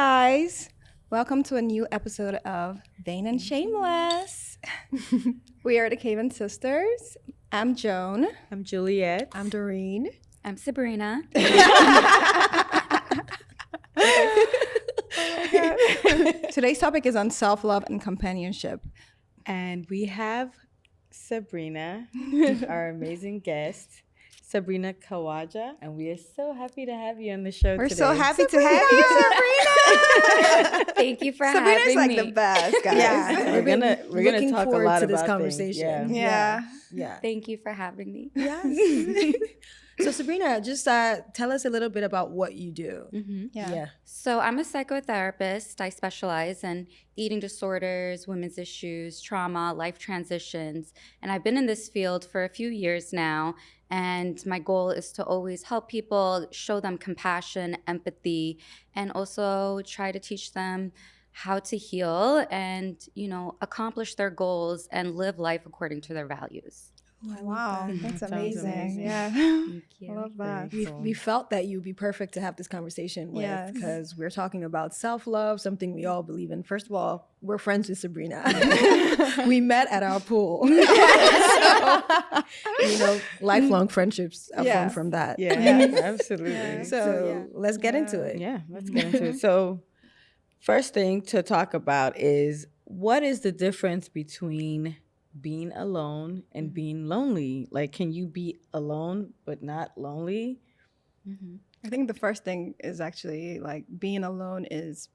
guys. Welcome to a new episode of Vain and Shameless. We are the Caven Sisters. I'm Joan. I'm Juliet. I'm Doreen. I'm Sabrina. Today's topic is on self-love and companionship. And we have Sabrina, our amazing guest, Sabrina Khawaja. And we are so happy to have you on the show We're today. so happy to have you, Sabrina. Thank you for Sabrina's having like me. the best, guys. Yeah. We're gonna looking talk a forward lot to this about conversation. Things. Yeah. Yeah. Thank you for having me. Yes. So Sabrina, just tell us a little bit about what you do. Yeah. So I'm a psychotherapist. I specialize in eating disorders, women's issues, trauma, life transitions. And I've been in this field for a few years now. And my goal is to always help people, show them compassion, empathy, and also try to teach them how to heal and, accomplish their goals and live life according to their values. Wow, that's Sounds amazing. amazing. Yeah. Thank I you. love that. Very cool. We felt that you'd be perfect to have this conversation with Yes. because we're talking about self-love, something we all believe in. First of all, we're friends with Sabrina. We met at our pool. So, lifelong friendships are Yes. from that. Yeah, absolutely. Yeah. So let's get into it. Yeah, let's get into it. So, first thing to talk about is what is the difference between being alone and being lonely? Like, can you be alone but not lonely? I think the first thing is actually like being alone is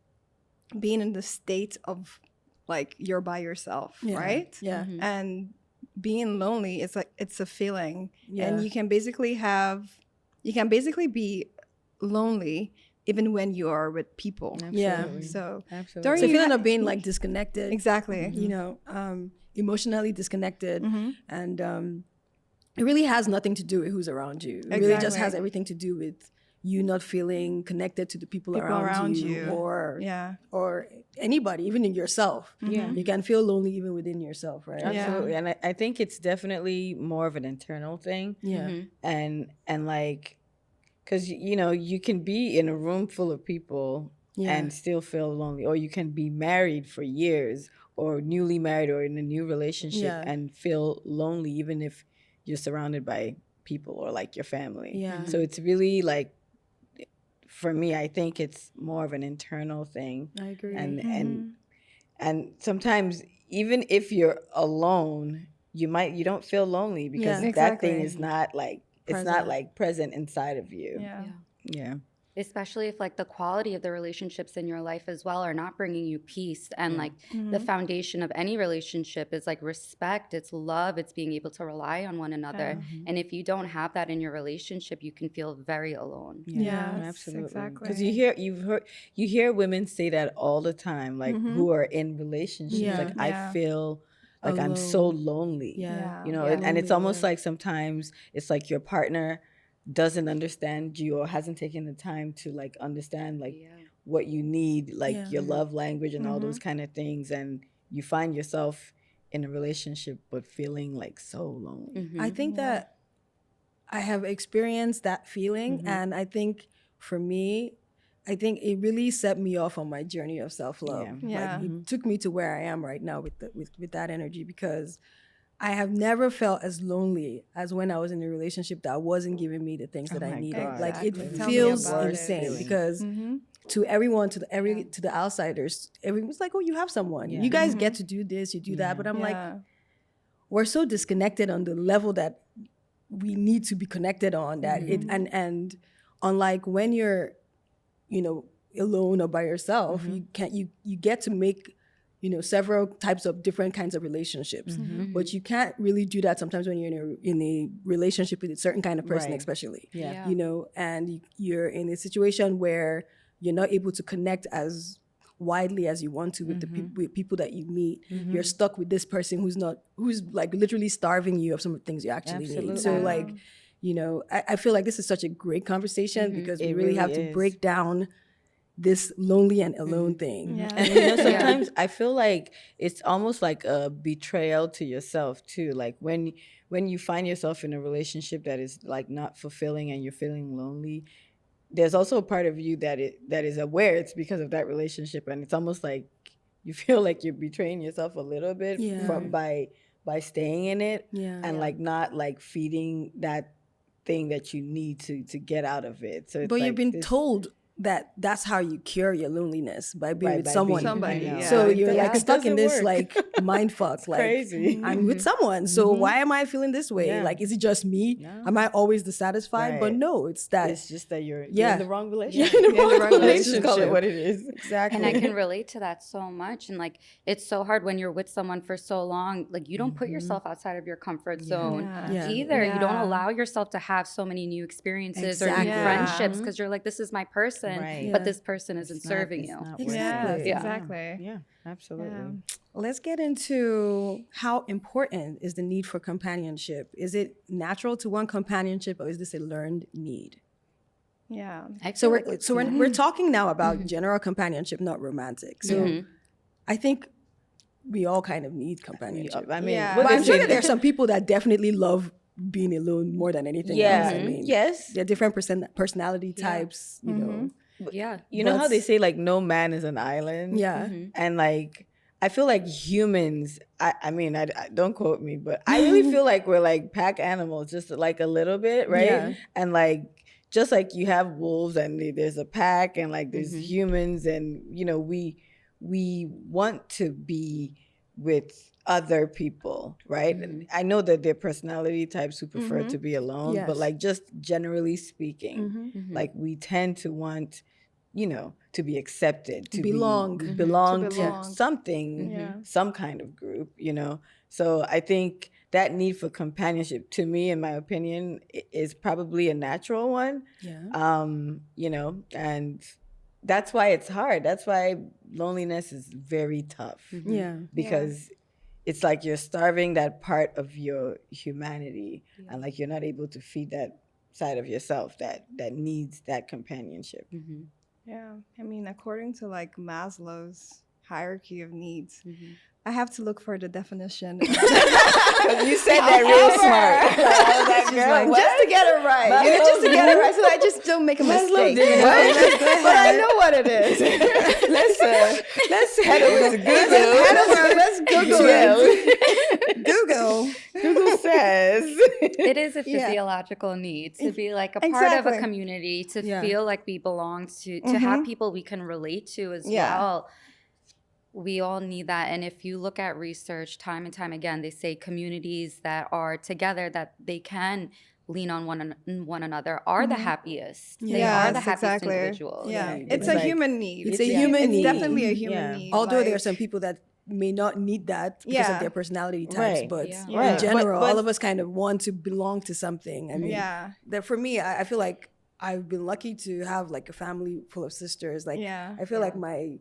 being in the state of like you're by yourself, Yeah. right? Yeah. And being lonely is like it's a feeling. Yeah. And you can basically be lonely even when you are with people. Yeah. Absolutely. So Absolutely. during So you feeling ha- of being like disconnected. exactly. Emotionally disconnected, Mhm. and it really has nothing to do with who's around you. It really just Exactly. has everything to do with you not feeling connected to the people around you, or Yeah. or anybody, even in yourself. Yeah. You can feel lonely even within yourself, right? Yeah. Absolutely. And I think it's definitely more of an internal thing. Yeah. And like, because, you can be in a room full of people Yeah. and still feel lonely, or you can be married for years or newly married or in a new relationship Yeah. and feel lonely even if you're surrounded by people or like your family. Yeah. So it's really like, for me, I think it's more of an internal thing. I agree. And sometimes even if you're alone, you don't feel lonely because Yeah. that thing Exactly. is not like it's not Present. like present inside of you. Yeah. Yeah. Especially if like the quality of the relationships in your life as well are not bringing you peace. And like Mm-hmm. the foundation of any relationship is like respect, it's love, it's being able to rely on one another. And if you don't have that in your relationship, you can feel very alone. Yes, Absolutely. exactly. Because you hear women say that all the time, like who are in relationships. Yeah. Like Yeah. I feel like I'm so lonely. Yeah. You know, Yeah. and it's Lonely, almost yeah. like sometimes it's like your partner doesn't understand you or hasn't taken the time to like understand like what you need, like Yeah. your love language and all those kind of things, and you find yourself in a relationship but feeling like so lonely. I think that I have experienced that feeling, and I think for me, I think it really set me off on my journey of self-love. Yeah. Like it took me to where I am right now with that energy, because I have never felt as lonely as when I was in a relationship that wasn't giving me the things that I my needed. God. Like it Exactly. Tell me feels about it. insane Feeling. because to everyone, to the outsiders, everyone's like, "Oh, you have someone. Yeah. You guys get to do this, you do that." But I'm like, we're so disconnected on the level that we need to be connected on that it and unlike when you're alone or by yourself, you get to make several types of different kinds of relationships, but you can't really do that sometimes when you're in a relationship with a certain kind of person, Right. especially Yeah. and you're in a situation where you're not able to connect as widely as you want to with with people that you meet. You're stuck with this person who's like literally starving you of some of the things you actually need. So Absolutely. like, I feel like this is such a great conversation because we It really really have to is. break down this lonely and alone thing. Yeah. And sometimes I feel like it's almost like a betrayal to yourself too. Like when you find yourself in a relationship that is like not fulfilling and you're feeling lonely, there's also a part of you that is aware it's because of that relationship, and it's almost like you feel like you're betraying yourself a little bit by staying in it, and like not like feeding that thing that you need to get out of it. So it's but like you've been told that that's how you cure your loneliness, by being with someone. Somebody. So you're like It stuck in doesn't this work. like mind fuck. Like crazy. I'm with someone, so why am I feeling this way? Yeah. Like, is it just me? No. Am I always dissatisfied? Right. But no, it's that. It's just that you're Yeah. in the wrong relationship. You're in the wrong Let's just call it relationship. what it is. Exactly. And I can relate to that so much. And like, it's so hard when you're with someone for so long. Like, you don't put yourself outside of your comfort zone either. You don't allow yourself to have so many new experiences or new friendships because you're like, this is my person, but this person isn't serving you. Exactly. Exactly. Yeah, absolutely. Yeah. Let's get into how important is the need for companionship. Is it natural to want companionship, or is this a learned need? Yeah. So we're talking now about general companionship, not romantic. So I think we all kind of need companionship. I mean, Yeah. But I'm sure that there are some people that definitely love being alone more than anything else. I mean, yes. there are different personality types, you know. You know how they say like no man is an island? Yeah. And like I feel like humans, I mean, I don't quote me, but I really feel like we're like pack animals, just like a little bit, right? Yeah. And like just like you have wolves and there's a pack and like there's humans, and you know we want to be with other people, right? And I know that there are personality types who prefer to be alone, but like just generally speaking, like we tend to want, you know, to be accepted, to belong to something, some kind of group, you know. So I think that need for companionship, to me, in my opinion, is probably a natural one. You know, and that's why it's hard. That's why loneliness is very tough. Because it's like you're starving that part of your humanity, and like you're not able to feed that side of yourself that needs that companionship. Yeah. I mean, according to like Maslow's hierarchy of needs, I have to look for the definition. You said that real smart. I was like, girl, just to get it right. You know, just to get it right, so that I just don't make a mistake. You know? But I know what it is. Let's head over to Google. Let's Google it. Google says it is a physiological need to be like a part of a community, to feel like we belong to have people we can relate to as well. We all need that. And if you look at research time and time again, they say communities that are together, that they can lean on one another, are the happiest. They are the happiest individuals. Yeah. It's a human need. It's a human need. It's definitely a human need. Although there are some people that may not need that because of their personality types, but in Right. general, But all of us kind of want to belong to something. I mean, that for me, I feel like I've been lucky to have like a family full of sisters. Like, I feel like my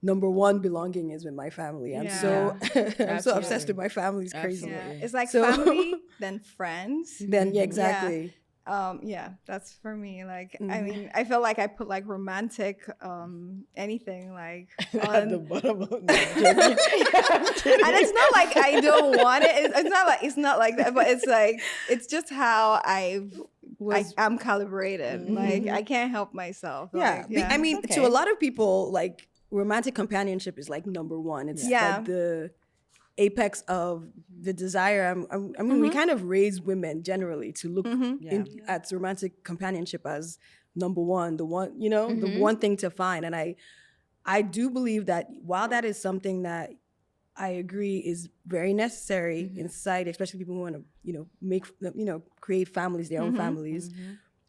number one belonging is with my family. I'm so I'm so obsessed with my family. It's crazy. It's like family, then friends. Then exactly. That's for me. Like, I mean, I feel like I put like romantic, anything like at the bottom of the and it's not like I don't want it. It's not like that. But it's like it's just how I'm calibrated. Like I can't help myself. Like, I mean, to a lot of people, like romantic companionship is like number one. It's like the apex of the desire. I mean, we kind of raise women generally to look at romantic companionship as number one, the one, you know, the one thing to find. And I do believe that while that is something that I agree is very necessary in society, especially people who want to, you know, make, you know, create families, their own families.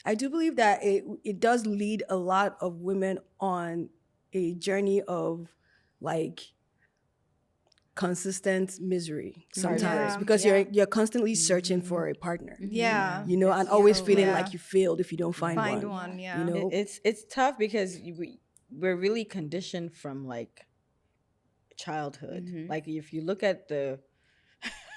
I do believe that it does lead a lot of women on a journey of like consistent misery sometimes because you're constantly searching for a partner. You know, and always feeling like you failed if you don't find one. Yeah. You know, it's tough because we're really conditioned from like childhood. Like if you look at the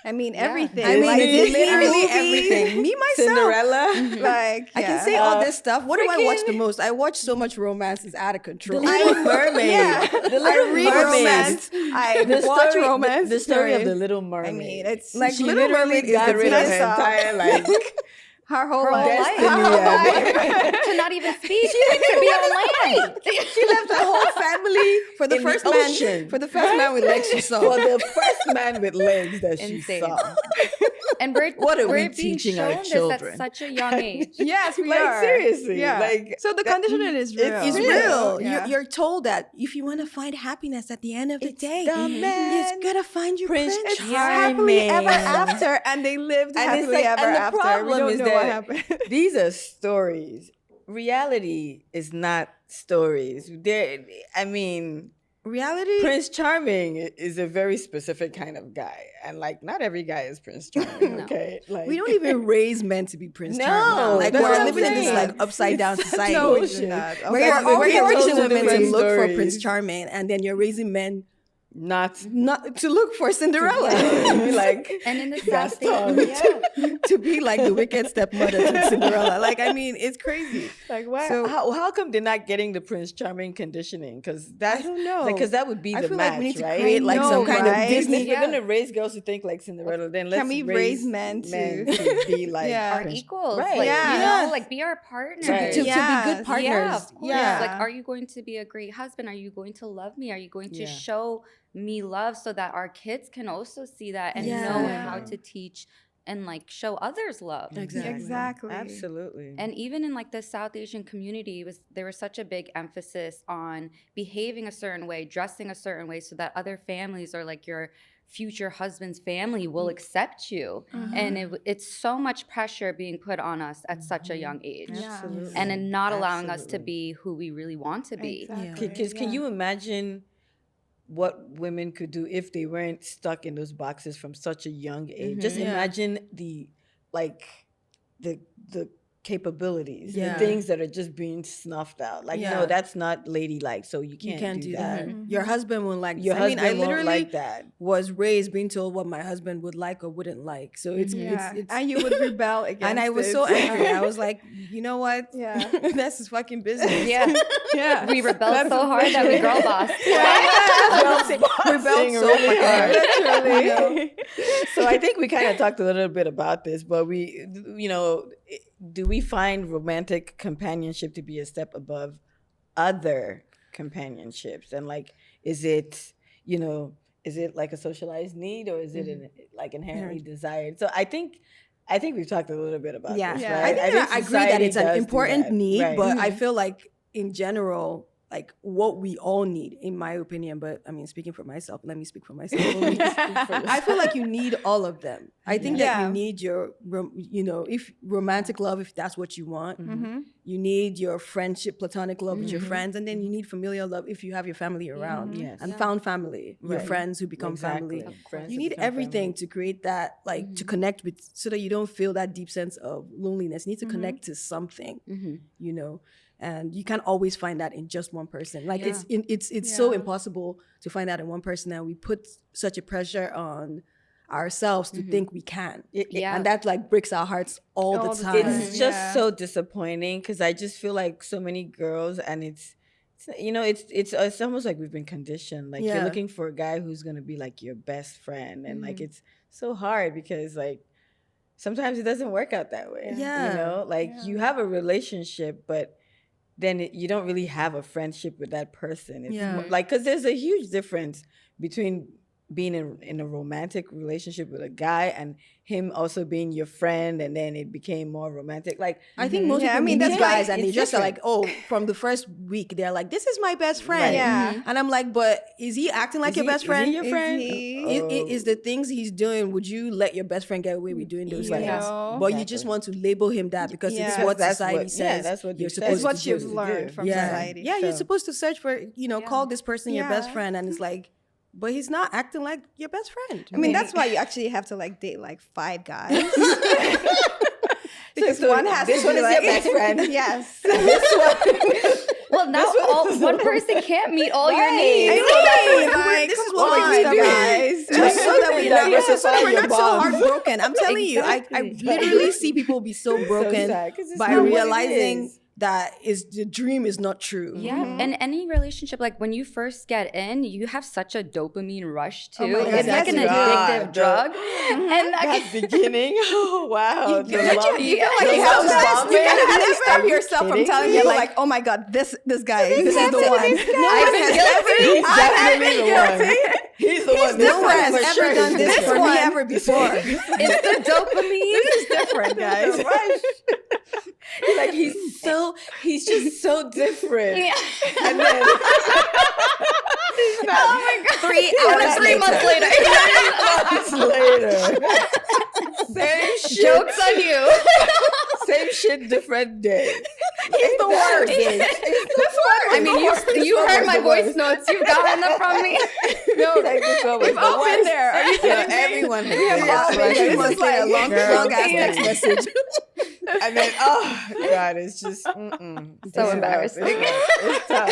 I mean, everything. I mean, like, it's literally movie, everything. Me, myself. Cinderella. Like, I can say all this stuff. What do I watch the most? I watch so much romance. It's out of control. The Little Mermaid. The Little Mermaid. I watch romance. The story of the Little Mermaid. I mean, it's like she Little Mermaid is got the rid of her realest. entire like her whole Her whole life. life. Destiny, Her whole yeah. life. To not even speak, to be on land. She left her whole family for the In the first ocean. man. For the first man with legs she saw. For the first man with legs that she Insane. saw. And we're, What are we we're being teaching our shown this children? at such a young age. Yes, we Like, are. seriously, Yeah. like, so the that- conditioning is real. it's It's real. real. Yeah. You're told that if you want to find happiness at the end of the day, the man. you gotta find your Prince prince. It's happily ever Charming. after, and they lived And it's happily like- ever and the after. We problem don't is know that what happened. These are stories. Reality is not stories. I mean, Reality. Prince Charming is a very specific kind of guy, and like not every guy is Prince Charming. No. Okay, like We don't even raise men to be Prince No, Charming. Like that's what we're I'm living in this saying. like upside down It's society. No, we bullshit. do not. Where you're We're encouraging totally women to different look for stories. Prince Charming, and then you're raising men not not to look for Cinderella. like And in the That's South, tough. yeah. To be like the wicked stepmother to Cinderella. Like, I mean, it's crazy. like why? So- how come they're not getting the Prince Charming conditioning? Because that's I don't know. because that would be I the feel match, like we need to right? create like I some know, kind of right? If Disney. we're gonna raise girls to think like Cinderella, then let's we raise men to- to be like Yeah. Our Prince- equals. Right. Like, Yeah. you Yes. know, like be our partners. Right. To be Yes. good partners. Yeah, of course. Yeah. Like, are you going to be a great husband? Are you going to love me? Are you going to Yeah. show me love so that our kids can also see that and Yeah. know Yeah. how to teach and like show others love? Exactly. Exactly. Absolutely. And even in like the South Asian community, there was such a big emphasis on behaving a certain way, dressing a certain way, so that other families or like your future husband's family will accept you. And it's so much pressure being put on us at such a young age, Absolutely. and in not allowing us to Absolutely. be who we really want to be. Exactly. Because can you imagine what women could do if they weren't stuck in those boxes from such a young age? Just Yeah. imagine the capabilities, Yeah. the things that are just being snuffed out. Like, Yeah. no, that's not ladylike, so you You can't, can't do do that. that. Your husband won't like Your I husband mean, I won't literally like that. was raised being told what my husband would like or wouldn't like. So it's Yeah. it's And you would rebel against and I was it. so angry. I was like, you know what? Yeah. That's his fucking business. Yeah, Yeah. we rebelled so hard that we girl bossed. Rebelled so really fucking hard. Literally. So I think we kind of talked a little bit about this, but do we find romantic companionship to be a step above other companionships? And like, is it like a socialized need, or is it like inherently desired? So I think we've talked a little bit about Yeah. this, Yeah. right? I agree that society it's an does do important that, need, right. but I feel like in general, like what we all need, in my opinion, but I mean, speaking for myself, let me speak for myself. I feel like you need all of them. I think that Yeah. you need your, if romantic love, if that's what you want, Mm-hmm. you need your friendship, platonic love with your friends, and then you need familial love if you have your family around, Yes. and found family, your Right. friends who become Exactly. family. Friends You who need become everything family. to create that, like to connect with, so that you don't feel that deep sense of loneliness. You need to connect to something, and you can't always find that in just one person. Like it's so impossible to find that in one person, and we put such a pressure on ourselves to think we can. Yeah. And that like breaks our hearts all the time. It's just Yeah. so disappointing because I just feel like so many girls, and it's almost like we've been conditioned. Like Yeah. you're looking for a guy who's gonna be like your best friend, and like it's so hard because like sometimes it doesn't work out that way. Yeah. Like you have a relationship, but then you don't really have a friendship with that person. It's Yeah. like because there's a huge difference between being in a romantic relationship with a guy and him also being your friend, and then it became more romantic. Like I think most Yeah, people I mean, meet that's guys why and they it's just are different. like, from the first week, they're like, this is my best friend. Right. Yeah. And I'm like, but is he acting like Is your he- best is friend? he your friend? Is the things he's doing, would you let your best friend get away with doing those Right. things? No. But you just want to label him that because it's Yeah. what That's society what- says. yeah, that's what you're you said. supposed It's what to you've do. learned from Yeah. society. Yeah, you're So- supposed to search for, call this person your best Yeah. friend, and it's like, but he's not acting like your best friend. I mean, that's why you actually have to like date like 5 guys. Because So one has this to one be is like, your best friend. Yes. Well, now one person can't meet all your I needs. mean, like, This is come what we're on, doing. guys. Just so that we're not, Diversify so that we're your not so bonds. heartbroken. I'm telling you, I Exactly. literally see people be so broken sad, 'cause it's by not what it realizing is. that is the dream is not true. Yeah, and any relationship, like when you first get in, you have such a dopamine rush too. my God, It's like yes, an you do. addictive drug. And That beginning, oh wow. You feel like you have to stop yourself from telling you like, oh my God, this guy, this is the one. He's definitely the one. He's the one. No one has ever done this for me one. ever before. it's the dopamine. This is different, guys. Like he's just so different. Yeah. And then Oh my God. 3 months later. 3 months later. Same shit. Joke's on you. Same shit, different day. He's the worst. I mean, you heard my voice notes. You've gotten them from me. No, like this one was We've all been there. Are you kidding me? Everyone has We have been all been there. there. This is like a long ass text message. And then, oh God, it's just So embarrassing. It's tough.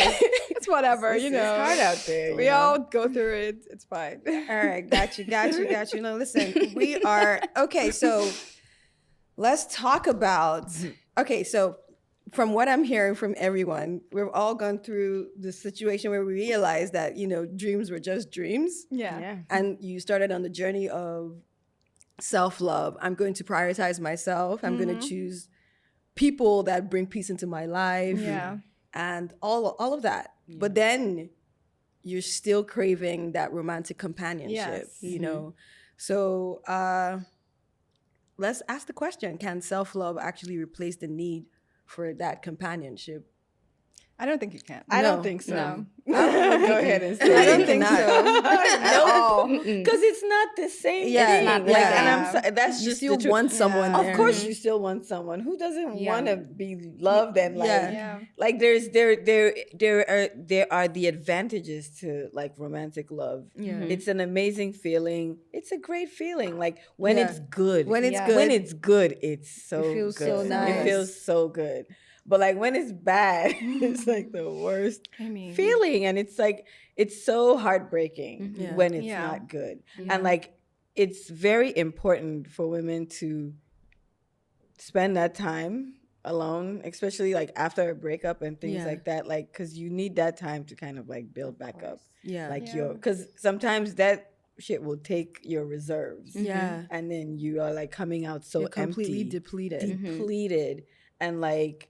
It's whatever, you know. It's hard out there. We all go through it. It's fine. All right, got you. No, listen, we are okay. So let's talk about. Okay, so from what I'm hearing from everyone, we've all gone through the situation where we realized that dreams were just dreams, Yeah. and you started on the journey of self-love. I'm going to prioritize myself. I'm going to choose people that bring peace into my life. Yeah. And all of that. Yeah. But then you're still craving that romantic companionship, Yes. So let's ask the question, can self-love actually replace the need for that companionship? I don't think you can. I don't think so. No. Go ahead and say I don't think not. so. At all. Because it's not the same Yeah, thing. it's not the Like, same. and I'm so, that's You just still the truth. want someone Yeah. there. Of course, you still want someone. Who doesn't Yeah. want to be loved and like, Yeah. like there are the advantages to like romantic love. Yeah. It's an amazing feeling. It's a great feeling. Like when Yeah. it's good. When it's Yeah. good. When it's good, it's so It feels good. so nice. It feels so good. But like when it's bad, it's like the worst I mean, feeling, and it's like it's so heartbreaking Yeah. when it's Yeah. not good. Yeah. And like it's very important for women to spend that time alone, especially like after a breakup and things Yeah. like that, like because you need that time to kind of like build back up Yeah. like Yeah. because sometimes that shit will take your reserves, Yeah. and then you are like coming out so You're completely empty, depleted. depleted. And like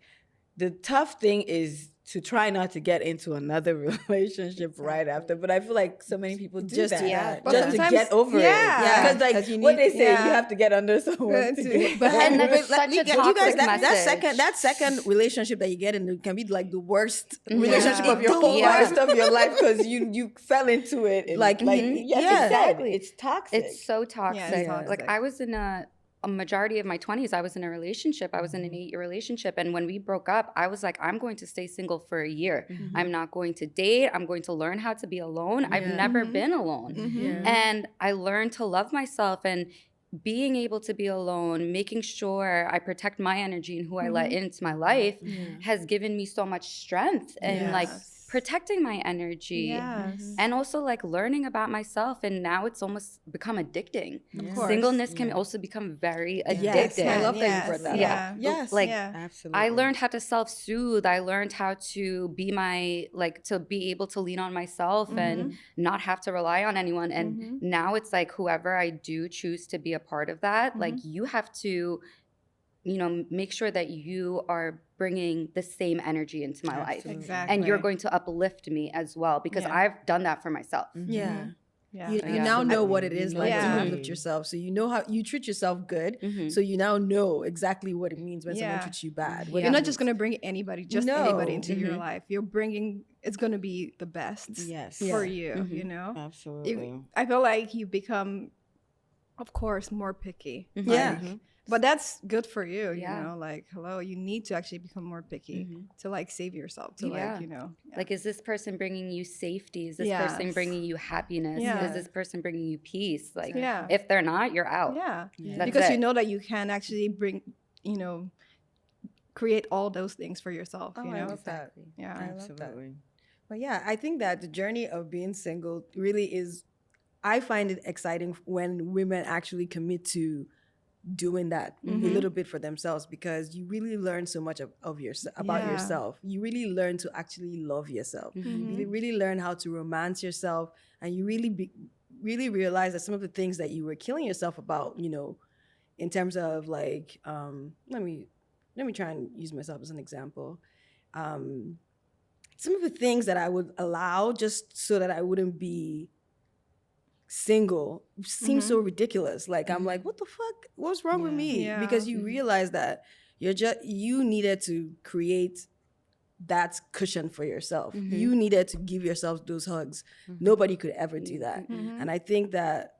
the tough thing is to try not to get into another relationship right after. But I feel like so many people do Just that to- yeah. But just to sometimes- get over yeah. it. Because like 'Cause you what need- they say, yeah. you have to get under someone to get But And over that's it. such a you guys, toxic that message. second relationship that you get in can be like the worst relationship Yeah. of your the whole Yeah. life. worst of your life because you fell into it and Like, like mhm. yes, Yeah. exactly. It's toxic. It's so toxic. toxic. Like I was in a majority of my 20s, I was in a relationship. I was in an 8-year relationship. And when we broke up, I was like, I'm going to stay single for a year. I'm not going to date. I'm going to learn how to be alone. I've Yeah. never been alone. Yeah. And I learned to love myself, and being able to be alone, making sure I protect my energy and who I let into my life has given me so much strength and like Yes. protecting my energy. Yes. And also like learning about myself, and now it's almost become addicting. Of course. Singleness can also become very Yes, addictive. I love that you brought that up. Yeah. yes, Like, absolutely. I learned how to self-soothe. I learned how to be to be able to lean on myself and not have to rely on anyone. And now it's like whoever I do choose to be a part of that, like you have to, make sure that you are bringing the same energy into my life. Exactly. And you're going to uplift me as well, because Yeah. I've done that for myself. Yeah. Yeah. You Yeah. now know what it is like Yeah. to uplift yourself. So you know how you treat yourself good. Mhm. So you now know exactly what it means when someone Yeah. treats you bad. You're not just going to bring anybody, just No. anybody into your life. You're bringing, it's going to be the best Yes. for you, you know? Absolutely. I feel like you become, of course, more picky. Yeah. Like, but that's good for you, Yeah. you know? Like, hello, you need to actually become more picky to like save yourself, to Yeah. like, you know. Yeah. Like, is this person bringing you safety? Is this person Yes. bringing you happiness? Yeah. Is this person bringing you peace? Like, Yeah. if they're not, you're out. Yeah. That's Because you it. know that you can actually bring, create all those things for yourself, you know? that. Yeah. I love that. Absolutely. But yeah, I think that the journey of being single really is, I find it exciting when women actually commit to doing that a little bit for themselves, because you really learn so much of about yourself. You really learn to actually love yourself. You really learn how to romance yourself, and you really realize that some of the things that you were killing yourself about, you know, in terms of like, let me try and use myself as an example. Some of the things that I would allow just so that I wouldn't be single seems so ridiculous. Like, I'm like, what the fuck? What's wrong with me? Yeah. Because you realize that you needed to create that cushion for yourself. You needed to give yourself those hugs. Nobody could ever do that. And I think that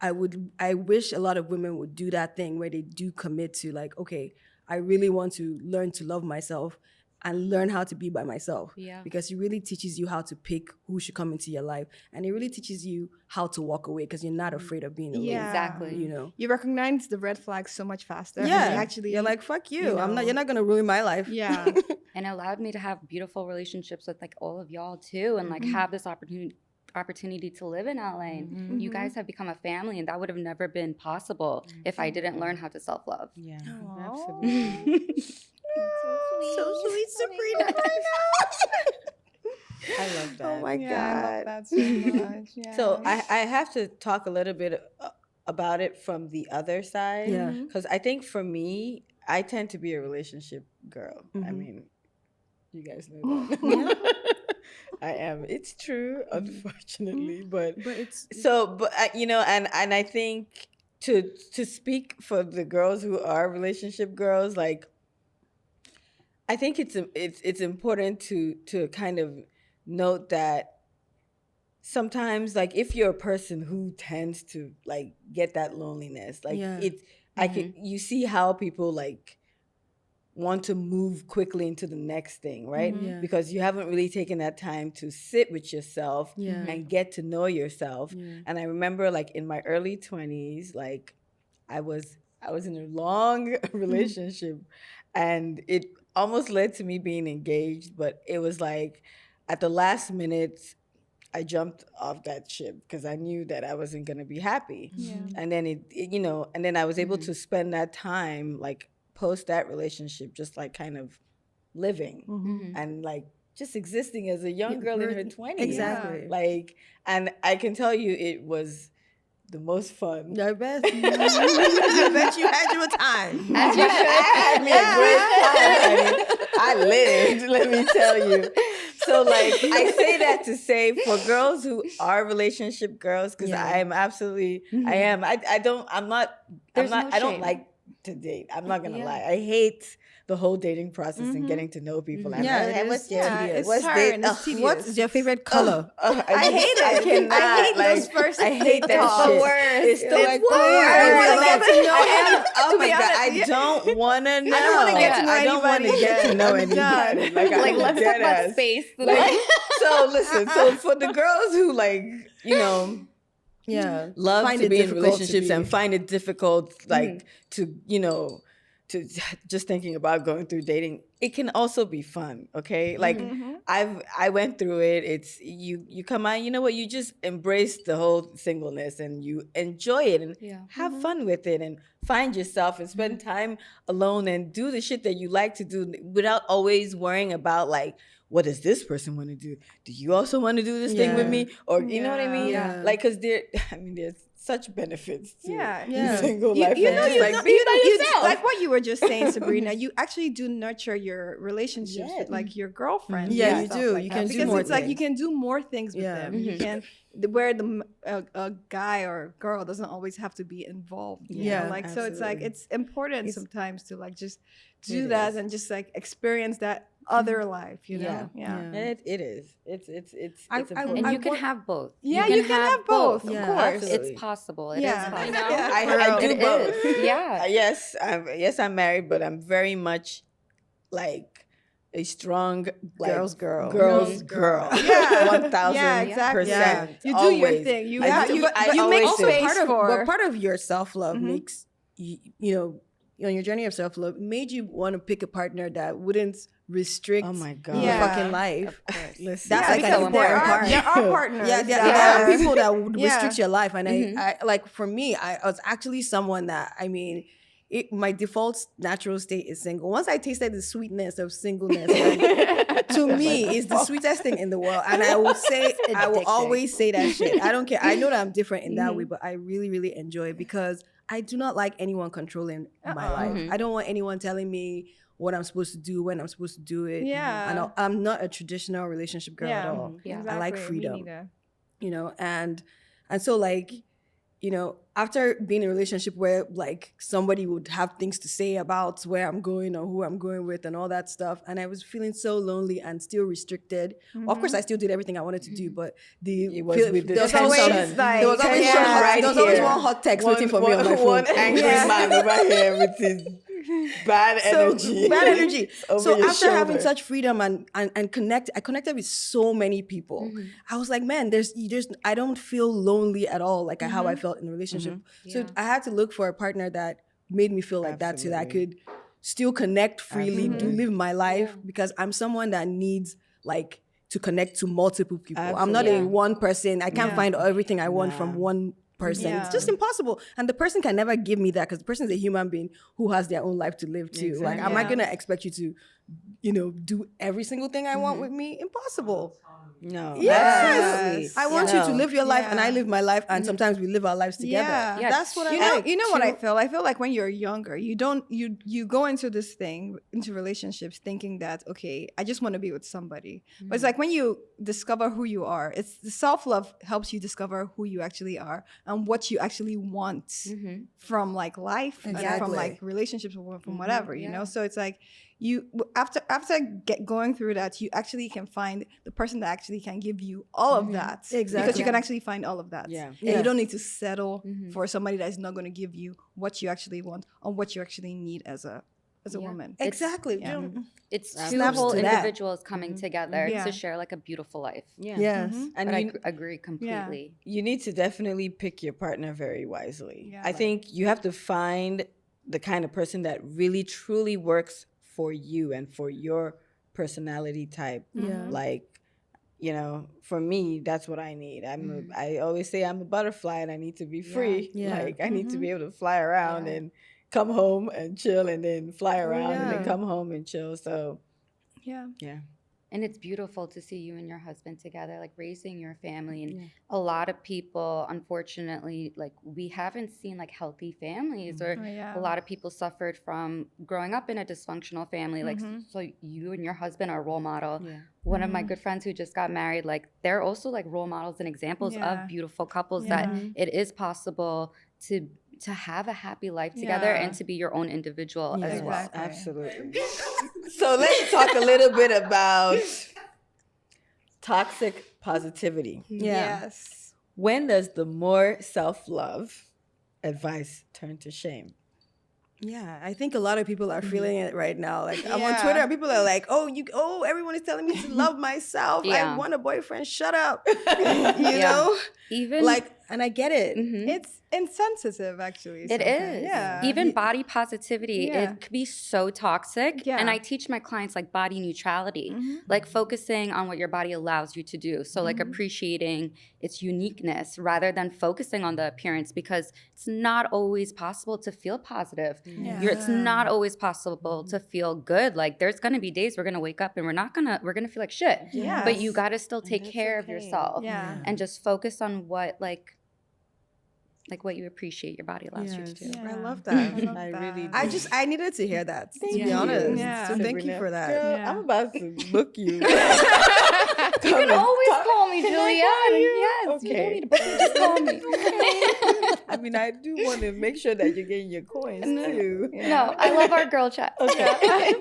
I wish a lot of women would do that thing where they do commit to like, okay, I really want to learn to love myself and learn how to be by myself. Yeah. Because it really teaches you how to pick who should come into your life. And it really teaches you how to walk away, because you're not afraid of being alone. Yeah. Exactly. You know? You recognize the red flags so much faster. Yeah. And actually, you're like, fuck you. you know. You're not gonna ruin my life. yeah. And it allowed me to have beautiful relationships with like all of y'all too, and like have this opportunity to live in LA. And you guys have become a family, and that would have never been possible if I didn't learn how to self-love. Yeah, Aw. absolutely. So sweet, Sabrina. I love that. Oh my Yeah, I love God. that so much. Yeah. So I have to talk a little bit about it from the other side. Yeah. Because I think for me, I tend to be a relationship girl. I mean, you guys know that. I am. It's true, unfortunately, but it's you know, and I think to speak for the girls who are relationship girls, like, I think it's important to kind of note that sometimes, like, if you're a person who tends to like get that loneliness, like you see how people like want to move quickly into the next thing, right? Because you haven't really taken that time to sit with yourself and get to know yourself. And I remember, like, in my early 20s, like, I was in a long relationship, and it almost led to me being engaged, but it was like at the last minute I jumped off that ship because I knew that I wasn't going to be happy. And then it you know, and then I was able to spend that time, like, post that relationship, just like kind of living and like just existing as a young girl in her 20s. Exactly. Like, and I can tell you it was the most fun. I bet. I bet you had your time. As you should. I had me a great time. I lived, let me tell you. So, like, I say that to say for girls who are relationship girls, because I am absolutely, I am. I don't like to date. I'm not gonna lie. I hate the whole dating process and getting to know people. it's tedious. What's your favorite color? I hate it. I hate those first I hate that talks. shit. It's the It's worst. I Oh my God, I don't want to know. I don't want to get to know I don't want to anybody. get to know anybody. Like, let's talk about space. Like, so listen, so for the girls who, like, you know, love Find to it be in difficult relationships to be. and find it difficult, like, to, you know, to just thinking about going through dating, it can also be fun, okay? Like, I went through it. It's you come out, you know what, you just embrace the whole singleness and you enjoy it and have fun with it and find yourself and spend time alone and do the shit that you like to do without always worrying about, like, what does this person want to do? Do you also want to do this thing with me? Or, you know what I mean? Yeah. Like, because there's such benefits to single You life. know, and just, like, be by you yourself. like what you were just saying, Sabrina. You actually do nurture your relationships with, like, your girlfriend. Yeah, and you stuff do. like You that. can do because more it's like you things. can do more things with them. You can where a guy or a girl doesn't always have to be involved. You know? Like, so it's like it's important sometimes to, like, just do that and just, like, experience that other life. You know? It is. It's important. And you can have both. Yeah, you can have both. Of Yeah, course. absolutely. It's possible. It is Yeah. possible. I do It both. is. Yeah. Yes, I'm married, but I'm very much like a strong, like, Girls girl. Yeah. 1,000%. Yeah, exactly. Yeah. You do your Always. thing. You I have do- you I make always do. space for. Part of your self-love makes you know, on your journey of self-love made you want to pick a partner that wouldn't restrict Oh my God. your fucking life. Listen, That's like because an important part. there are partners. Yeah, there that are people that would Yeah. restrict your life. And I like, for me, I was actually someone that, I mean, my default natural state is single. Once I tasted the sweetness of singleness, like, to me, it's the sweetest thing in the world. And I will say, I will always say that shit. I don't care. I know that I'm different in that way, but I really, really enjoy it because I do not like anyone controlling my life. I don't want anyone telling me what I'm supposed to do, when I'm supposed to do it. Yeah. And I'm not a traditional relationship girl at all. Yeah. I like Exactly. Me freedom. neither. You know, and so like, you know, after being in a relationship where like somebody would have things to say about where I'm going or who I'm going with and all that stuff, and I was feeling so lonely and still restricted. Of course, I still did everything I wanted to do, but it was with the there was tension. always like, there was always tension one hot, right there was always here. one hot text waiting for me on my phone. One angry man over here with his bad energy. Bad energy. Over So your after having shoulder. such freedom and I connected with so many people. I was like, man, I don't feel lonely at all, like how I felt in a relationship. So I had to look for a partner that made me feel like that, so that I could still connect freely, live my life, because I'm someone that needs like to connect to multiple people. I'm not a one person. I can't find everything I want from one person. It's just impossible. And the person can never give me that, because the person is a human being who has their own life to live too. Like, am I gonna expect you to, you know, do every single thing I want with me? Impossible. No. Yes. I want you to No. live your life and I live my life, and sometimes we live our lives together. Yeah. That's what I like. You know what I feel? I feel like when you're younger, you go into this thing, into relationships, thinking that, okay, I just want to be with somebody. But it's like when you discover who you are, it's the self-love helps you discover who you actually are and what you actually want from like life and from Exactly. like relationships or from whatever, you know? So it's like you after going through that, you actually can find the person that actually can give you all of that. Exactly. Because you can actually find all of that. Yeah. And Yeah. you don't need to settle for somebody that is not going to give you what you actually want or what you actually need as a woman. Exactly. Yeah. You know, It's two Snaps whole to that. individuals coming together Yeah. to share like a beautiful life. Yeah. Yes. And But I you, agree completely. you need to definitely pick your partner very wisely. Yeah. I think you have to find the kind of person that really truly works for you and for your personality type. Yeah. Like, you know, for me, that's what I need. I always say I'm a butterfly and I need to be free. Yeah. Like, I need to be able to fly around and come home and chill, and then fly around and then come home and chill. So, Yeah. yeah. And it's beautiful to see you and your husband together, like raising your family. And a lot of people, unfortunately, like we haven't seen like healthy families, or a lot of people suffered from growing up in a dysfunctional family. Like, so you and your husband are a role model. Yeah. One of my good friends who just got married, like they're also like role models and examples of beautiful couples that it is possible to have a happy life together and to be your own individual as well. Exactly. Absolutely. So let's talk a little bit about toxic positivity. Yeah. Yes. When does the more self-love advice turn to shame? Yeah, I think a lot of people are feeling it right now. Like I'm on Yeah. Twitter, and people are like, "Oh, everyone is telling me to love myself. I want a boyfriend. Shut up." You know, Even like, and I get it. It's insensitive, actually. it sometimes. is. Yeah. Even body positivity, Yeah. it could be so toxic. Yeah. And I teach my clients like body neutrality, like focusing on what your body allows you to do. So like appreciating its uniqueness rather than focusing on the appearance, because it's not always possible to feel positive. It's not always possible to feel good. Like there's gonna be days we're gonna wake up and we're gonna feel like shit. Yes. But you gotta still take care of yourself. Yeah. And just focus on what like what you appreciate your body allows you to do. I love that. I really that. do. I needed to hear that. To be you. honest, Yeah. so thank you for that. Girl, Yeah. I'm about to book you. You can always call me, Julianne. Yes, you Okay. don't need to book me, just call me. I mean, I do want to make sure that you're getting your coins too. No, I love our girl chat. Okay.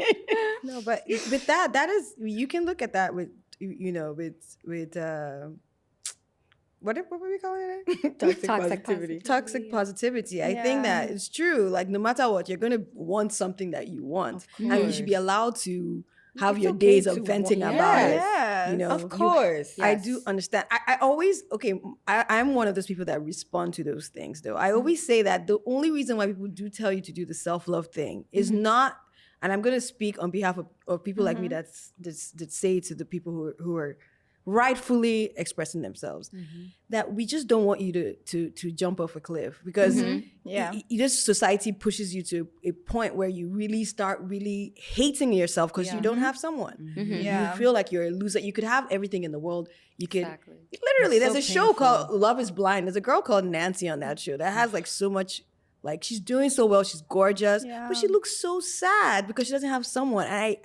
No, but with that is, you can look at that with, you know, with what were we calling it? Toxic Toxic positivity. Toxic positivity. I think Yeah. that it's true. Like no matter what, you're gonna want something that you want, and you should be allowed to have It's your okay days to of venting want- about it. Yes. You know, Of course. I do understand. I always, okay, I'm one of those people that respond to those things, though. I always say that the only reason why people do tell you to do the self-love thing is not, and I'm going to speak on behalf of people like me that say to the people who are rightfully expressing themselves, that we just don't want you to jump off a cliff, because this society pushes you to a point where you really start really hating yourself because you don't have someone. You feel like you're a loser. You could have everything in the world. You could literally. It's There's so a show called Love Is Blind. There's a girl called Nancy on that show that has like so much. Like, she's doing so well, she's gorgeous, but she looks so sad because she doesn't have someone. And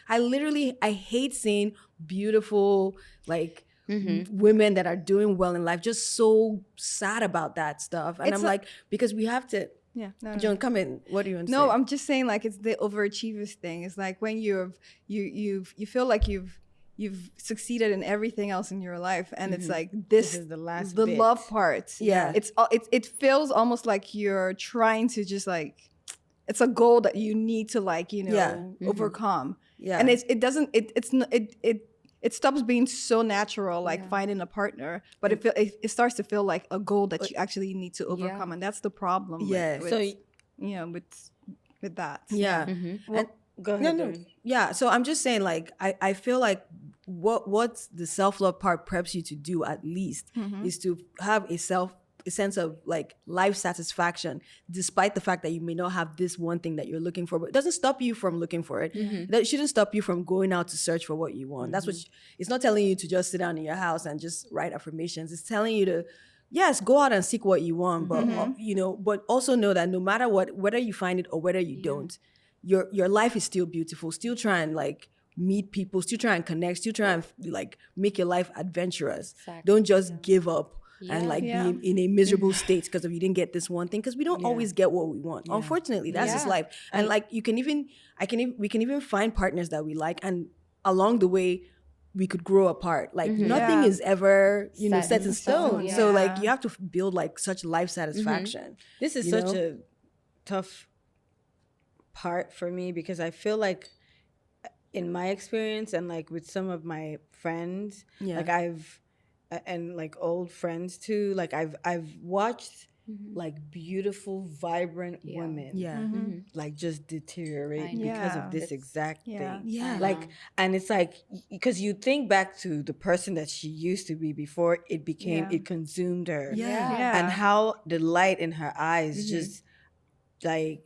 I literally hate seeing beautiful, like, women that are doing well in life just so sad about that stuff. And I'm like, because we have to. Yeah, John, come in. What do you want to say? No, I'm just saying, like, it's the overachievers thing. It's like when you feel like you've succeeded in everything else in your life, and it's like this is the last the bit. love part. Yeah. It feels almost like you're trying to just like, it's a goal that you need to, like, overcome. Yeah. And it stops being so natural, like finding a partner, but it starts to feel like a goal that you actually need to overcome, and that's the problem. Yeah. With that. Yeah. Well, go ahead. No. Yeah. So I'm just saying, like, I feel like what the self-love part preps you to do, at least, is to have a sense of like life satisfaction, despite the fact that you may not have this one thing that you're looking for. But it doesn't stop you from looking for it. That shouldn't stop you from going out to search for what you want. That's what it's not telling you to just sit down in your house and just write affirmations. It's telling you to, yes, go out and seek what you want, but but also know that no matter what, whether you find it or whether you don't, your life is still beautiful. Still try and like meet people, still try and connect, still try and like make your life adventurous. Don't just give up and like be in a miserable state because if you didn't get this one thing, because we don't always get what we want. Unfortunately, that's just life. And like we can even find partners that we like, and along the way we could grow apart. Like nothing is ever set in stone. So like you have to build like such life satisfaction. This is such a tough part for me, because I feel like in my experience and like with some of my friends, like and like old friends too, like I've watched like beautiful, vibrant women like just deteriorate because of this exact thing. Like, and it's like, because you think back to the person that she used to be before it became, it consumed her. And how the light in her eyes just like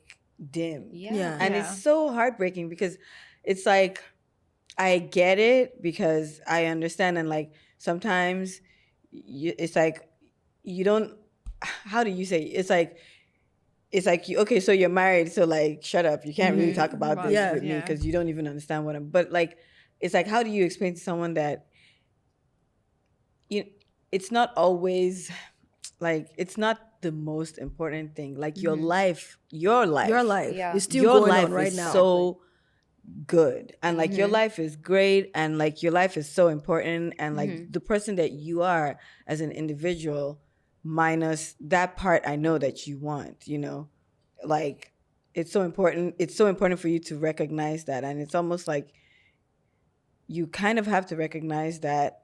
dim. And it's so heartbreaking, because it's like, I get it, because I understand, and like sometimes it's like you don't, how do you say, it's like okay, so you're married, so like shut up, you can't really talk about this with me because you don't even understand what I'm, but like it's like, how do you explain to someone that it's not always like, it's not the most important thing, like your life is still going on right now. So good, and like your life is great, and like your life is so important, and like the person that you are as an individual, minus that part I know that you want, like it's so important for you to recognize that. And it's almost like you kind of have to recognize that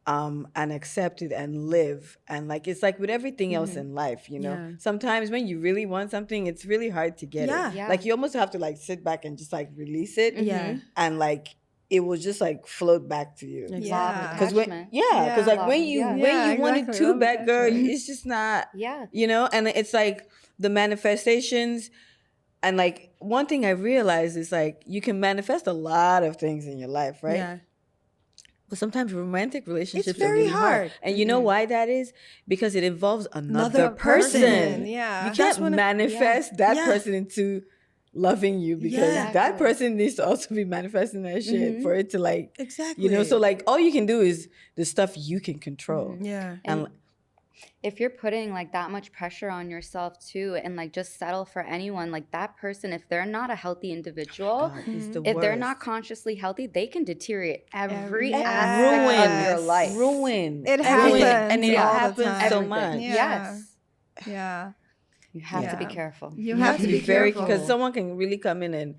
and accept it and live. And like it's like with everything else in life, sometimes when you really want something, it's really hard to get it. Like you almost have to like sit back and just like release it, and like it will just like float back to you. Because when you want it too bad, girl, it's just not. And it's like the manifestations. And like one thing I realized is like you can manifest a lot of things in your life, right? But sometimes romantic relationships are really hard. And you know why that is? Because it involves another person. You can't manifest that person into loving you, because that person needs to also be manifesting that shit for it to like, so like all you can do is the stuff you can control. And if you're putting like that much pressure on yourself too, and like just settle for anyone, like that person, if they're not a healthy individual, if they're not consciously healthy, they can deteriorate every aspect of your life. It happens. And it happens so much. You have to be careful. You have to be very careful, because someone can really come in and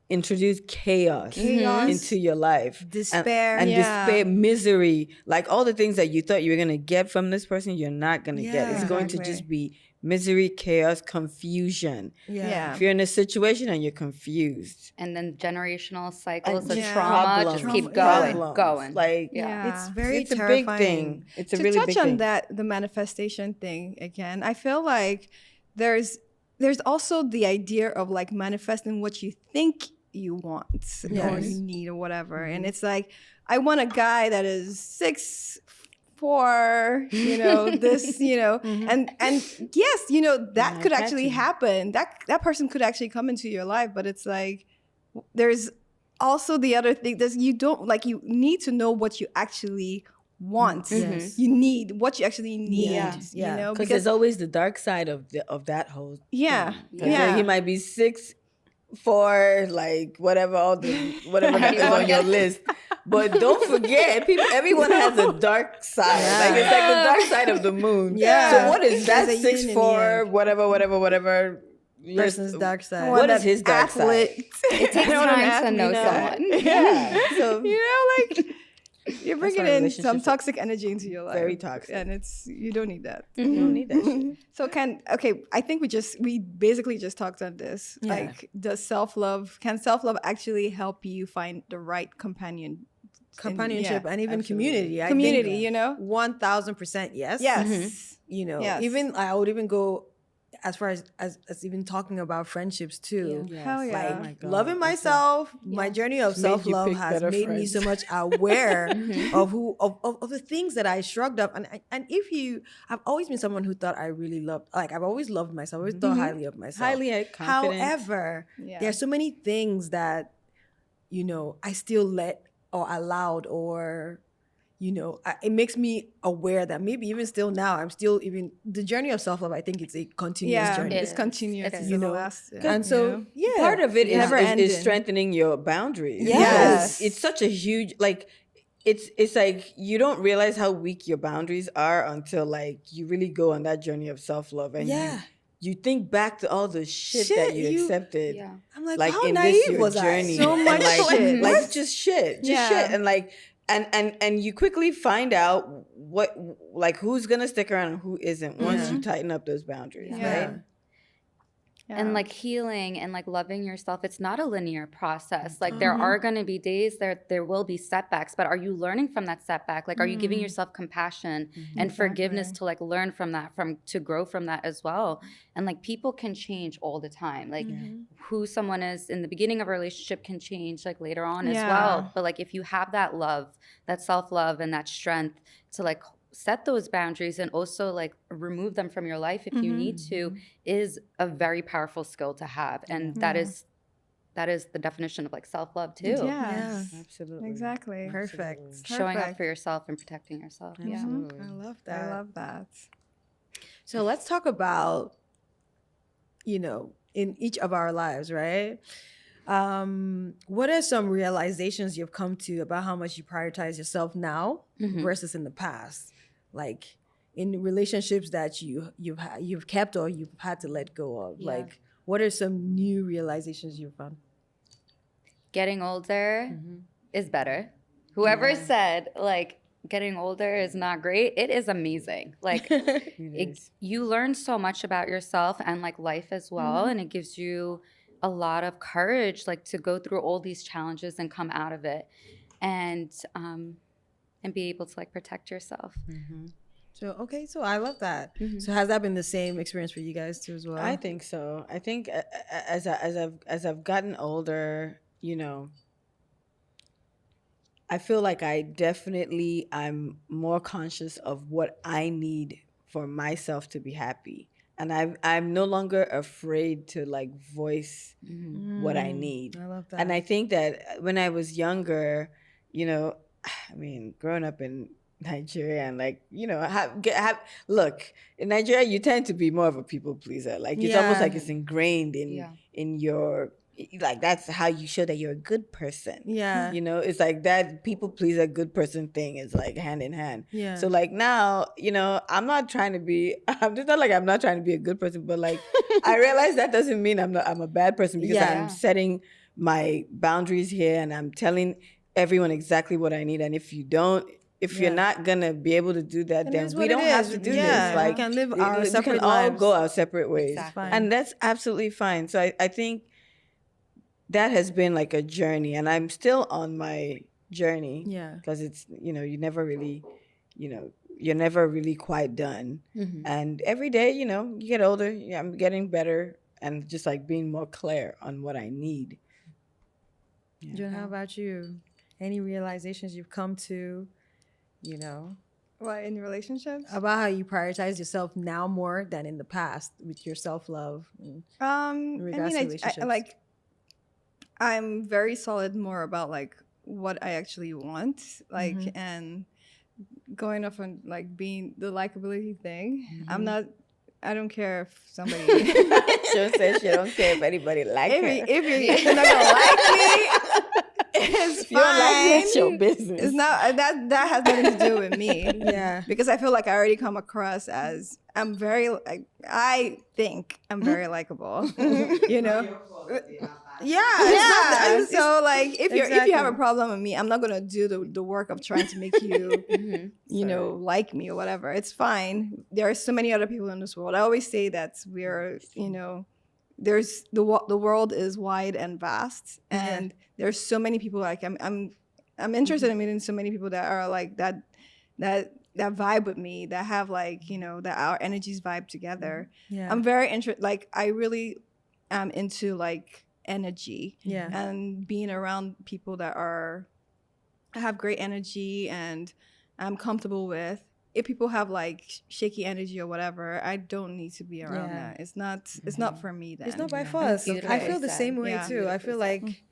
introduce chaos into your life, despair, and despair, misery, like all the things that you thought you were going to get from this person, you're not going to get. It's going to just be misery, chaos, confusion. If you're in a situation and you're confused, and then generational cycles of trauma just keep going. Like, it's a terrifying. big thing. It's a to really touch big on thing. that, the manifestation thing again, I feel like there's also the idea of like manifesting what you think you want or you need or whatever. And it's like, I want a guy that is 6'4", this, and yes, that could actually happen. That person could actually come into your life, but it's like, there's also the other thing that you need to know what you actually want. You need what you actually need. Because there's always the dark side of that whole thing. He might be 6'4", like whatever that is on your list. But don't forget, everyone has a dark side. Like it's like the dark side of the moon. So what is that 6'4", whatever person's dark side? What is his dark side? It takes time to know someone. So you're bringing in some toxic energy into your life. Very toxic. And you don't need that. You don't need that shit. So I think we basically just talked on this. Like, can self-love actually help you find the right companionship and even community. I community, think 1,000% yes. Yes. Even I would even go as far as even talking about friendships too. Hell yeah. Like loving myself, my journey of self-love has made me so much aware of the things that I shrugged up. And I've always been someone who thought I really loved, like I've always loved myself, I always thought highly of myself. Highly confident. However, there are so many things that, I still let or allowed or it makes me aware that maybe even still now I'm still even the journey of self-love. I think it's a continuous journey. It's continuous. And so part of it is strengthening your boundaries. Yes, it's such a huge it's like you don't realize how weak your boundaries are until like you really go on that journey of self-love and you think back to all the shit that you accepted. I'm like how in naive this your was journey. I? So much shit. Like just shit. And like and you quickly find out who's gonna stick around and who isn't once you tighten up those boundaries, right? And like healing and like loving yourself, it's not a linear process. Like there are going to be days there will be setbacks, but are you learning from that setback? Like are you giving yourself compassion and forgiveness to like learn from that, to grow from that as well? And like people can change all the time. Like who someone is in the beginning of a relationship can change like later on as well. But like if you have that love, that self-love and that strength to like set those boundaries and also like remove them from your life if you need to, is a very powerful skill to have. And that is the definition of like self-love too. Yeah, absolutely. Exactly. Perfect. Showing up for yourself and protecting yourself. Absolutely. I love that. I love that. So let's talk about, in each of our lives, right? What are some realizations you've come to about how much you prioritize yourself now versus in the past? Like in relationships that you've kept or you've had to let go of. Like what are some new realizations you've found? Getting older is better. Whoever said like getting older is not great, it is amazing. Like you learn so much about yourself and like life as well, and it gives you a lot of courage like to go through all these challenges and come out of it and be able to like protect yourself. So I love that. So has that been the same experience for you guys too as well? I think so. I think as I've gotten older, I feel like I'm more conscious of what I need for myself to be happy. And I'm no longer afraid to like voice what I need. I love that. And I think that when I was younger, growing up in Nigeria and like, look, in Nigeria, you tend to be more of a people pleaser. Like it's almost like it's ingrained in your, like that's how you show that you're a good person. Yeah. It's like that people pleaser, good person thing is like hand in hand. Yeah. So like now, I'm not trying to be, I'm just not like I'm not trying to be a good person, but like I realize that doesn't mean I'm a bad person because I'm setting my boundaries here and I'm telling everyone exactly what I need. And if you're not gonna be able to do that, then we don't have to do this. Like, we can live our separate we can lives. all go our separate ways. Exactly. And that's absolutely fine. So I think that has been like a journey, and I'm still on my journey. Yeah. Because it's, you never really, you're never really quite done. Mm-hmm. And every day, you get older, I'm getting better and just like being more clear on what I need. Yeah. Jen, how about you? Any realizations you've come to, What, in relationships? about how you prioritize yourself now more than in the past with your self-love? I mean, I'm very solid more about like what I actually want, like, and going off on like being the likability thing. I don't care if somebody. She says she don't care if anybody likes her. If you're not gonna like me, it's If you don't like me, it's your fine. business. It's not that has nothing to do with me. Yeah. Because I feel like I already come across as I think I'm very likable. Yeah. So like if you have a problem with me, I'm not gonna do the work of trying to make you like me or whatever. It's fine. There are so many other people in this world. I always say that there's the world is wide and vast, and there's so many people. Like I'm interested in meeting so many people that are like that vibe with me, that have like that our energies vibe together. Yeah. I'm very interested. Like I really am into like energy, and being around people that have great energy and I'm comfortable with. If people have like shaky energy or whatever, I don't need to be around that. It's not for me then. It's not by force. I feel the same way too. I feel like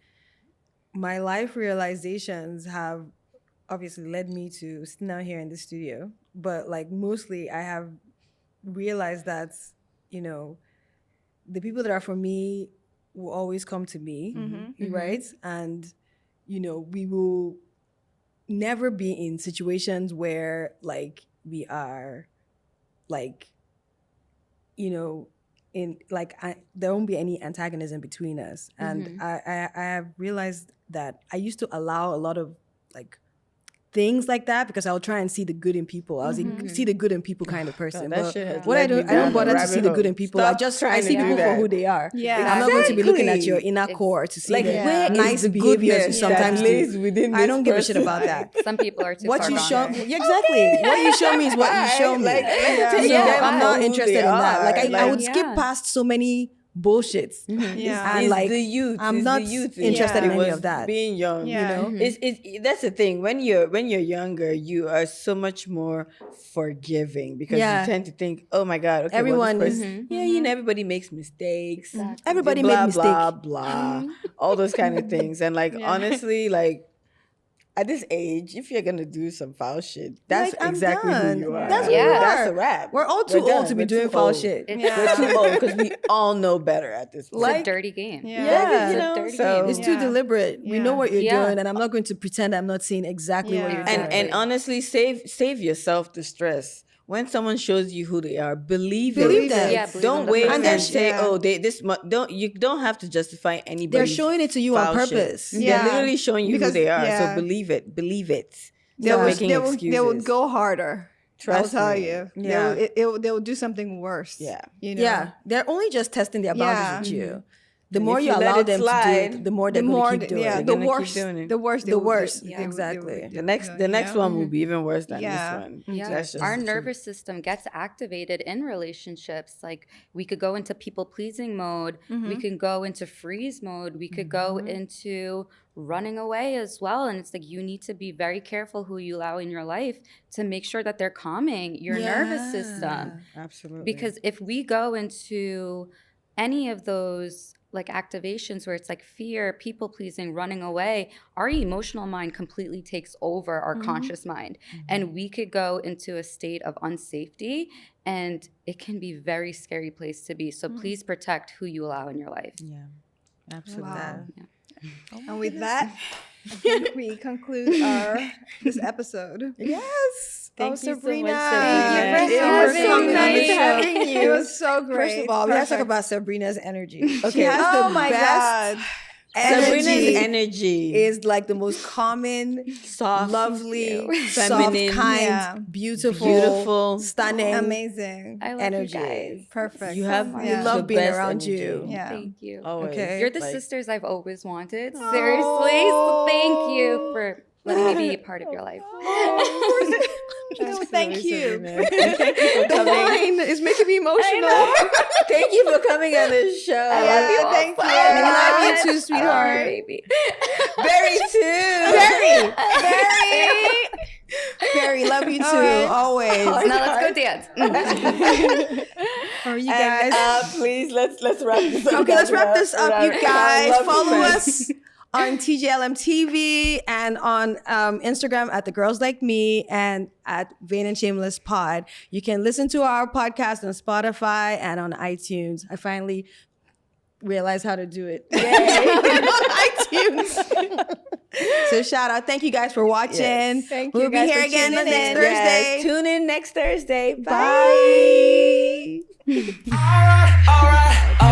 my life realizations have obviously led me to sitting down here in the studio, but like mostly I have realized that, the people that are for me will always come to me, right? And, we will never be in situations where like we are like, in like there won't be any antagonism between us. And I have realized that I used to allow a lot of like things like that because I'll try and see the good in people. I was see the good in people kind of person. But what I don't bother to see the good in people. I see people for who they are. Yeah, I'm not going to be looking at your inner core to see like where nice behaviors you sometimes do. I don't give a shit about that. Some people are too What far you gone. show exactly. What you show me is what you show me. Like, I'm not interested in that. Like I would skip past so many bullshits. Yeah. And like the youth. I'm It's not the youth. interested in It any was of that. Being young, Yeah. that's the thing. When you're younger, you are so much more forgiving because you tend to think, oh my God, okay, Everyone well, is- this person, everybody makes mistakes. Everybody blah, made mistake. blah blah, all those kind of things. And like honestly, like at this age, if you're gonna do some foul shit, that's Like, I'm exactly done. who you are. That's Like, who you That's are. a wrap. We're all too We're old done. to be We're doing too foul old. shit. We're too old because we all know better at this point. It's a dirty game. Yeah. you know, dirty so game. It's too deliberate. We know what you're Yeah. doing, and I'm not going to pretend I'm not seeing exactly what you're doing. and honestly, save yourself the stress. When someone shows you who they are, believe Believe it. them. Yeah, believe Don't them wait the and first say, time. "Oh, you don't have to justify anybody." They're showing it to you on purpose. Yeah. They're literally showing you Because- who they are. yeah. So believe it. Believe it. They Stop would, making they, would, excuses. they would go harder. Trust I'll tell me. you. Yeah. They will do something worse. Yeah. Yeah, they're only just testing their boundaries with you. The And more if you you let allow it them to do slide, it, the more The they're more, going to keep doing yeah, it. the They're gonna keep worse, doing it. the worse, they The will worse, do- exactly. The next one will be even worse than this one. Yeah, That's just our the truth. nervous system gets activated in relationships. Like we could go into people pleasing mode, we can go into freeze mode, we could go into running away as well. And it's like you need to be very careful who you allow in your life to make sure that they're calming your nervous system. Absolutely. Because if we go into any of those like activations where it's like fear, people pleasing, running away, our emotional mind completely takes over our conscious mind. And we could go into a state of unsafety, and it can be a very scary place to be. So please protect who you allow in your life. Yeah. Absolutely. Wow. Yeah. And with that, I think we conclude this episode. Yes. Thank you so Sabrina. much, Thank you Sabrina. for It was so coming on the nice show. having you. It was so great. First of all, we have to talk Perfect. about Sabrina's energy. Okay. She has Oh the my best God. Sabrina's energy is like the most common, soft, lovely, feminine, soft, kind, Yeah. beautiful, stunning, amazing. I love energy. you guys. Perfect. You have We Yeah. love the being best around energy. you. Yeah. Thank you. Always. Okay. You're the Like, sisters I've always wanted. Seriously. So thank you for letting me be a part of your life. Thank you. Sabrina. And thank you for coming. Wine is making me emotional. Thank you for coming on the show. I love you. Thank you. We love you too, Oh, sweetheart. baby. Very too. Barry, love you too. right. Always. Now let's go dance. How are you guys? And, please let's wrap this up. Okay, let's wrap this up, you guys. Love Follow friends. us on TJLM TV and on Instagram at The Girls Like Me and at Vain and Shameless Pod. You can listen to our podcast on Spotify and on iTunes. I finally realized how to do it. On iTunes. So shout out. Thank you guys for watching. Yes. Thank you We'll be guys here for again tuning next in. Thursday. Yes, tune in next Thursday. Bye. Bye. All right.